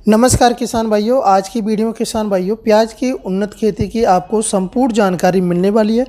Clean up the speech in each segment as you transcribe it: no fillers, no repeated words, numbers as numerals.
नमस्कार किसान भाइयों। आज की वीडियो में किसान भाइयों प्याज की उन्नत खेती की आपको संपूर्ण जानकारी मिलने वाली है।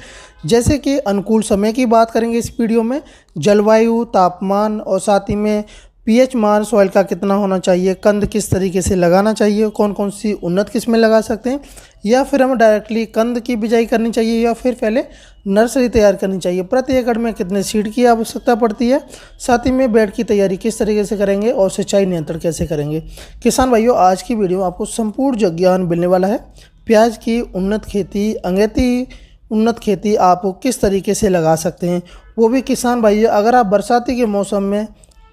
जैसे कि अनुकूल समय की बात करेंगे इस वीडियो में, जलवायु, तापमान और साथ ही में पीएच मान सॉइल का कितना होना चाहिए, कंद किस तरीके से लगाना चाहिए, कौन कौन सी उन्नत किस्में लगा सकते हैं, या फिर हमें डायरेक्टली कंद की बिजाई करनी चाहिए या फिर पहले नर्सरी तैयार करनी चाहिए, प्रति एकड़ में कितने सीड की आवश्यकता पड़ती है, साथ ही में बेड की तैयारी किस तरीके से करेंगे और सिंचाई नियंत्रण कैसे करेंगे। किसान भाइयों आज की वीडियो आपको संपूर्ण ज्ञान मिलने वाला है। प्याज की उन्नत खेती, अंगैती उन्नत खेती आप किस तरीके से लगा सकते हैं, वो भी किसान भाइयों अगर आप बरसाती के मौसम में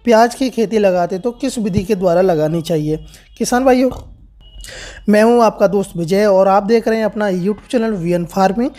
प्याज की खेती लगाते तो किस विधि के द्वारा लगानी चाहिए। किसान भाइयों मैं हूं आपका दोस्त विजय और आप देख रहे हैं अपना YouTube channel VN farming.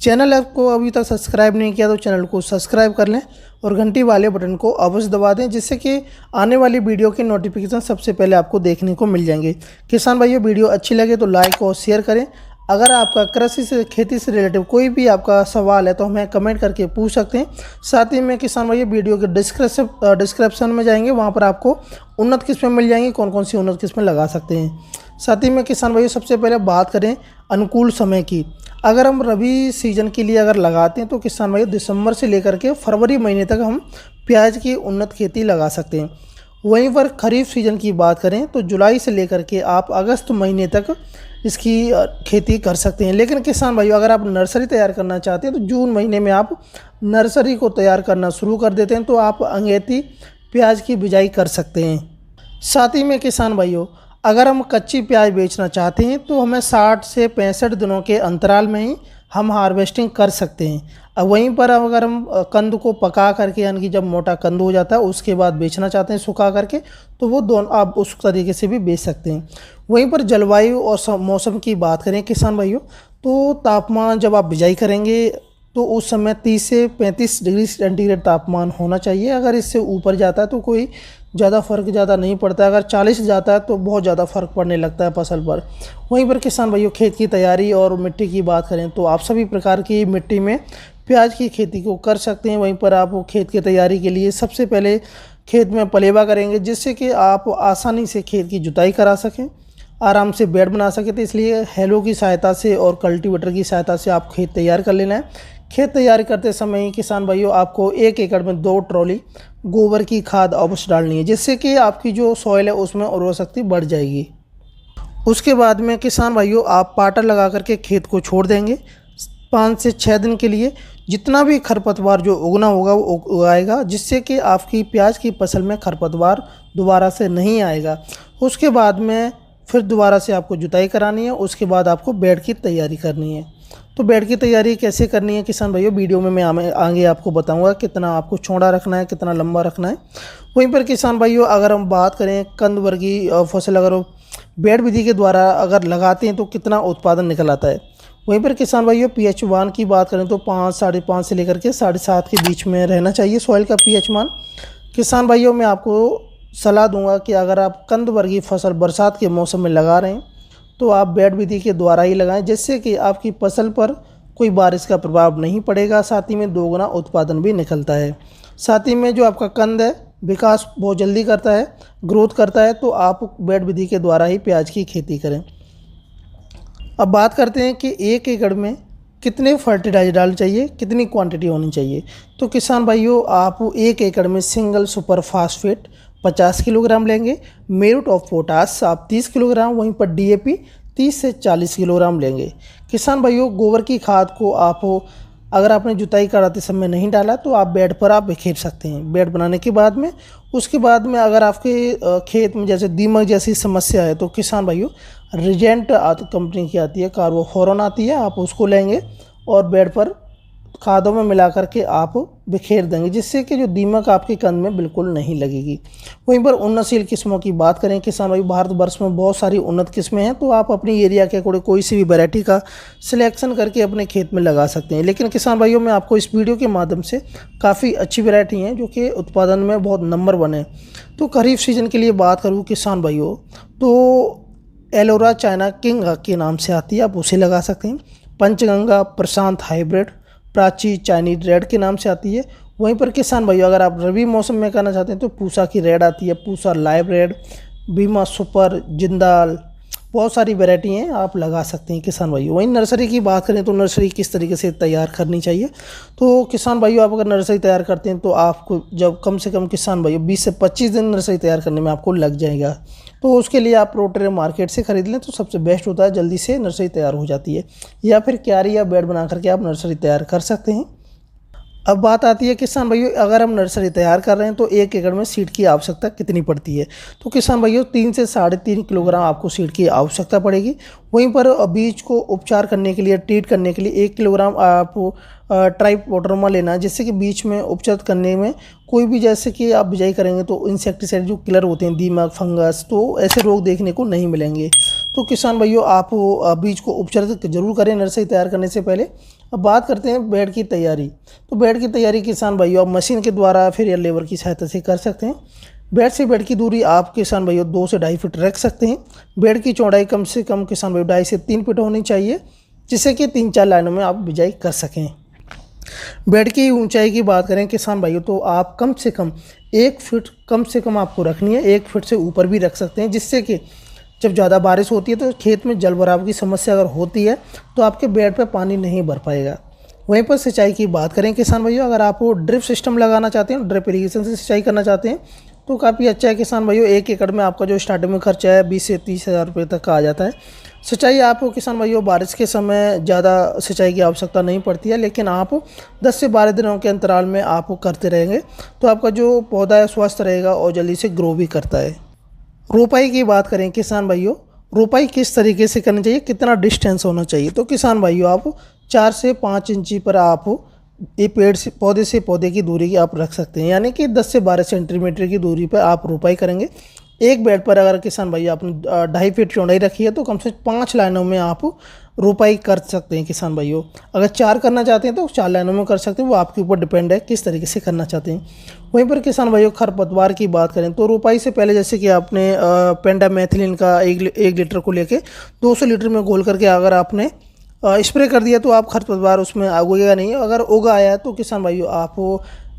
Channel को अभी तक सब्सक्राइब नहीं किया तो चैनल को सब्सक्राइब कर लें और घंटी वाले बटन को अवश्य दबा दें, जिससे कि आने वाली वीडियो की नोटिफिकेशन सबसे पहले आपको देखने को मिल जाएंगे। किसान भाइयों वीडियो अच्छी लगे तो लाइक और शेयर करें। अगर आपका कृषि से, खेती से रिलेटिव कोई भी आपका सवाल है तो हमें कमेंट करके पूछ सकते हैं। साथ ही में किसान भाइयों वीडियो के डिस्क्रिप्शन में जाएंगे, वहाँ पर आपको उन्नत किस्में मिल जाएंगी, कौन कौन सी उन्नत किस्में लगा सकते हैं। साथ ही में किसान भाइयों सबसे पहले बात करें अनुकूल समय की। अगर हम रबी सीजन के लिए अगर लगाते हैं तो किसान भाइयों दिसंबर से लेकर के फरवरी महीने तक हम प्याज की उन्नत खेती लगा सकते हैं। वहीं पर खरीफ सीजन की बात करें तो जुलाई से लेकर के आप अगस्त महीने तक इसकी खेती कर सकते हैं। लेकिन किसान भाइयों अगर आप नर्सरी तैयार करना चाहते हैं तो जून महीने में आप नर्सरी को तैयार करना शुरू कर देते हैं, तो आप अंगैती प्याज की बिजाई कर सकते हैं। साथ ही में किसान भाइयों अगर हम कच्ची प्याज बेचना चाहते हैं तो हमें 60 से 65 दिनों के अंतराल में ही हम हार्वेस्टिंग कर सकते हैं। अब वहीं पर अगर हम कंद को पका करके, यानी कि जब मोटा कंद हो जाता है उसके बाद बेचना चाहते हैं सुखा करके, तो वो दोनों आप उस तरीके से भी बेच सकते हैं। वहीं पर जलवायु और मौसम की बात करें किसान भाइयों तो तापमान जब आप बिजाई करेंगे तो उस समय 30 से 35 डिग्री सेंटीग्रेड तापमान होना चाहिए। अगर इससे ऊपर जाता है तो कोई ज़्यादा फ़र्क नहीं पड़ता है, अगर 40 जाता है तो बहुत ज़्यादा फ़र्क पड़ने लगता है फसल पर। वहीं पर किसान भाइयों खेत की तैयारी और मिट्टी की बात करें तो आप सभी प्रकार की मिट्टी में प्याज की खेती को कर सकते हैं। वहीं पर आप खेत की तैयारी के लिए सबसे पहले खेत में पलेवा करेंगे, जिससे कि आप आसानी से खेत की जुताई करा सकें, आराम से बेड बना सके। तो इसलिए हैलो की सहायता से और कल्टीवेटर की सहायता से आप खेत तैयार कर लेना है। खेत तैयार करते समय किसान भाइयों आपको 1 एकड़ में 2 ट्रॉली गोबर की खाद अवश्य डालनी है, जिससे कि आपकी जो सॉइल है उसमें उर्वरक शक्ति बढ़ जाएगी। उसके बाद में किसान भाइयों आप पाटर लगा करके खेत को छोड़ देंगे 5 से 6 दिन के लिए। जितना भी खरपतवार जो उगना होगा वो उगाएगा, जिससे कि आपकी प्याज की फसल में खरपतवार दोबारा से नहीं आएगा। उसके बाद में फिर दोबारा से आपको जुताई करानी है। उसके बाद आपको बेड की तैयारी करनी है। तो बेड की तैयारी कैसे करनी है किसान भाइयों वीडियो में मैं आगे आपको बताऊंगा, कितना आपको चौड़ा रखना है, कितना लंबा रखना है। वहीं पर किसान भाइयों अगर हम बात करें कंद वर्गीय फसल अगर बेड विधि के द्वारा अगर लगाते हैं तो कितना उत्पादन निकल आता है। वहीं पर किसान भाइयों पीएच मान की बात करें तो 5, 5.5 से लेकर के 7.5 के बीच में रहना चाहिए सॉइल का पीएच मान। किसान भाइयों मैं आपको सलाह दूंगा कि अगर आप कंद वर्गीय फसल बरसात के मौसम में लगा रहे हैं तो आप बेड विधि के द्वारा ही लगाएं, जिससे कि आपकी फसल पर कोई बारिश का प्रभाव नहीं पड़ेगा। साथ ही में 2 गुना उत्पादन भी निकलता है। साथ ही में जो आपका कंद है विकास बहुत जल्दी करता है, ग्रोथ करता है, तो आप बेड विधि के द्वारा ही प्याज की खेती करें। अब बात करते हैं कि 1 एकड़ में कितने फर्टिलाइजर डालने चाहिए, कितनी क्वांटिटी होनी चाहिए। तो किसान भाइयों आप 1 एकड़ में सिंगल सुपर फास्फेट 50 किलोग्राम लेंगे, म्यूरेट ऑफ पोटाश आप 30 किलोग्राम, वहीं पर डीएपी 30 से 40 किलोग्राम लेंगे। किसान भाइयों गोबर की खाद को आप अगर आपने जुताई कराते समय नहीं डाला तो आप बेड पर आप बिखेर सकते हैं बेड बनाने के बाद में। उसके बाद में अगर आपके खेत में जैसे दीमक जैसी समस्या है तो किसान भाइयों रिजेंट कंपनी की आती है, कार्बोफोरन आती है, आप उसको लेंगे और बेड पर खादों में मिला करके आप बिखेर देंगे, जिससे कि जो दीमक आपके कंद में बिल्कुल नहीं लगेगी। वहीं पर उन्नतशील किस्मों की बात करें किसान भाई भारतवर्ष में बहुत सारी उन्नत किस्में हैं, तो आप अपनी एरिया के अकॉर्डिंग कोई सी भी वैरायटी का सिलेक्शन करके अपने खेत में लगा सकते हैं। लेकिन किसान भाइयों मैं आपको इस वीडियो के माध्यम से काफ़ी अच्छी वैरायटी हैं जो कि उत्पादन में बहुत नंबर 1 है। तो खरीफ सीजन के लिए बात करूँ किसान भाइयों तो एलोरा चाइना किंग के नाम से आती है, आप उसे लगा सकते हैं। पंचगंगा प्रशांत हाइब्रिड प्राची चाइनीज रेड के नाम से आती है। वहीं पर किसान भाइयों अगर आप रबी मौसम में करना चाहते हैं तो पूसा की रेड आती है, पूसा लाइव रेड, बीमा सुपर, जिंदाल, बहुत सारी वैरायटी हैं, आप लगा सकते हैं किसान भाइयों। वहीं नर्सरी की बात करें तो नर्सरी किस तरीके से तैयार करनी चाहिए, तो किसान भाइयों आप अगर नर्सरी तैयार करते हैं तो आपको जब कम से कम किसान भाइयों 20 से 25 दिन नर्सरी तैयार करने में आपको लग जाएगा। तो उसके लिए आप रोटेरियम मार्केट से ख़रीद लें तो सबसे बेस्ट होता है, जल्दी से नर्सरी तैयार हो जाती है। या फिर क्यारी या बेड बना करके आप नर्सरी तैयार कर सकते हैं। अब बात आती है किसान भाइयों, अगर हम नर्सरी तैयार कर रहे हैं तो 1 एकड़ में सीड की आवश्यकता कितनी पड़ती है, तो किसान भाइयों 3 से 3.5 किलोग्राम आपको सीड की आवश्यकता पड़ेगी। वहीं पर बीज को उपचार करने के लिए, ट्रीट करने के लिए 1 किलोग्राम आप ट्राइकोडर्मा लेना है, जिससे कि बीज में उपचार करने में कोई भी, जैसे कि आप बिजाई करेंगे तो इंसेक्टिसाइड जो किलर होते हैं, दीमक, फंगस, तो ऐसे रोग देखने को नहीं मिलेंगे। तो किसान भाइयों आप बीज को उपचार जरूर करें नर्सरी तैयार करने से पहले। अब बात करते हैं बेड की तैयारी। तो बेड की तैयारी किसान भाइयों आप मशीन के द्वारा फिर या लेबर की सहायता से कर सकते हैं। बेड से बेड की दूरी आप किसान भाइयों 2 से 2.5 फीट रख सकते हैं। बेड की चौड़ाई कम से कम किसान भाइयों 2.5 से 3 फीट होनी चाहिए, जिससे कि 3-4 लाइनों में आप बिजाई कर सकें। बेड की ऊंचाई की बात करें किसान भाइयों तो आप कम से कम 1 फीट कम से कम आपको रखनी है, 1 फीट से ऊपर भी रख सकते हैं, जिससे कि जब ज़्यादा बारिश होती है तो खेत में जल भराव की समस्या अगर होती है तो आपके बेड पर पानी नहीं भर पाएगा। वहीं पर सिंचाई की बात करें किसान भाइयों, अगर आप ड्रिप सिस्टम लगाना चाहते हैं, ड्रिप इरीगेशन से सिंचाई करना चाहते हैं तो काफ़ी अच्छा है किसान भाइयों। 1 एकड़ में आपका जो स्टार्टिंग में खर्चा है 20 से 30 हज़ार रुपये तक का आ जाता है। सिंचाई आपको किसान भाइयों बारिश के समय ज़्यादा सिंचाई की आवश्यकता नहीं पड़ती है, लेकिन आप 10 से 12 दिनों के अंतराल में आप करते रहेंगे तो आपका जो पौधा है स्वस्थ रहेगा और जल्दी से ग्रो भी करता है। रोपाई की बात करें किसान भाइयों, रोपाई किस तरीके से करनी चाहिए, कितना डिस्टेंस होना चाहिए, तो किसान भाइयों आप 4 से 5 इंची पर आप ये पेड़ से पौधे की दूरी की आप रख सकते हैं, यानी कि 10 से 12 सेंटीमीटर की दूरी पर आप रोपाई करेंगे। एक बेड पर अगर किसान भाई आपने 2.5 फीट चौड़ाई रखी है तो कम से 5 लाइनों में आप रोपाई कर सकते हैं किसान भाइयों। अगर 4 करना चाहते हैं तो 4 लाइनों में कर सकते हैं, वो आपके ऊपर डिपेंड है किस तरीके से करना चाहते हैं। वहीं पर किसान भाइयों खरपतवार की बात करें तो रोपाई से पहले जैसे कि आपने पेंडामेथिलिन का 1 लीटर को लेके 200 लीटर में घोल करके अगर आपने स्प्रे कर दिया तो आप खरपतवार उसमें उगेगा नहीं। अगर उगा आया तो किसान भाइयों आप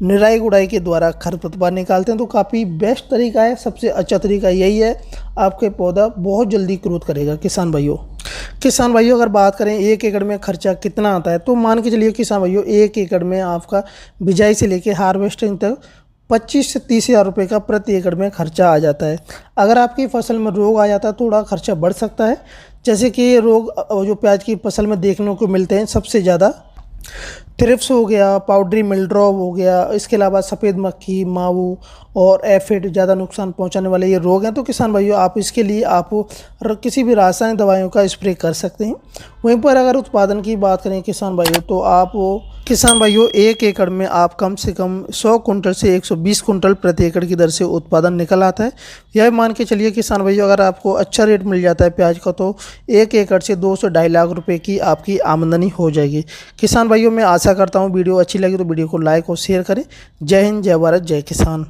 निराई गुड़ाई के द्वारा खरपतवार निकालते हैं तो काफ़ी बेस्ट तरीका है, सबसे अच्छा तरीका यही है, आपके पौधा बहुत जल्दी ग्रोथ करेगा किसान भाइयों। किसान भाइयों अगर बात करें 1 एकड़ में खर्चा कितना आता है, तो मान के चलिए किसान भाइयों 1 एकड़ में आपका बिजाई से लेके हार्वेस्टिंग तक 25 से 30 हज़ार रुपये का प्रति एकड़ में खर्चा आ जाता है। अगर आपकी फसल में रोग आ जाता है थोड़ा खर्चा बढ़ सकता है, जैसे कि रोग जो प्याज की फसल में देखने को मिलते हैं सबसे ज़्यादा थ्रिप्स हो गया, पाउडरी मिलड्रॉप हो गया, इसके अलावा सफ़ेद मक्खी, माऊ और एफिड ज़्यादा नुकसान पहुंचाने वाले ये रोग हैं। तो किसान भाइयों आप इसके लिए आप किसी भी रासायनिक दवाइयों का स्प्रे कर सकते हैं। वहीं पर अगर उत्पादन की बात करें किसान भाइयों तो आप किसान भाइयों 1 एकड़ में आप कम से कम 100 कुंटल से 120 कुंटल प्रति एकड़ की दर से उत्पादन निकल आता है। यह मान के चलिए किसान भाइयों अगर आपको अच्छा रेट मिल जाता है प्याज का तो 1 एकड़ से 2 से 2.5 लाख रुपए की आपकी आमदनी हो जाएगी। किसान भाइयों मैं आशा करता हूँ वीडियो अच्छी लगी तो वीडियो को लाइक और शेयर करें। जय हिंद, जय भारत, जय किसान।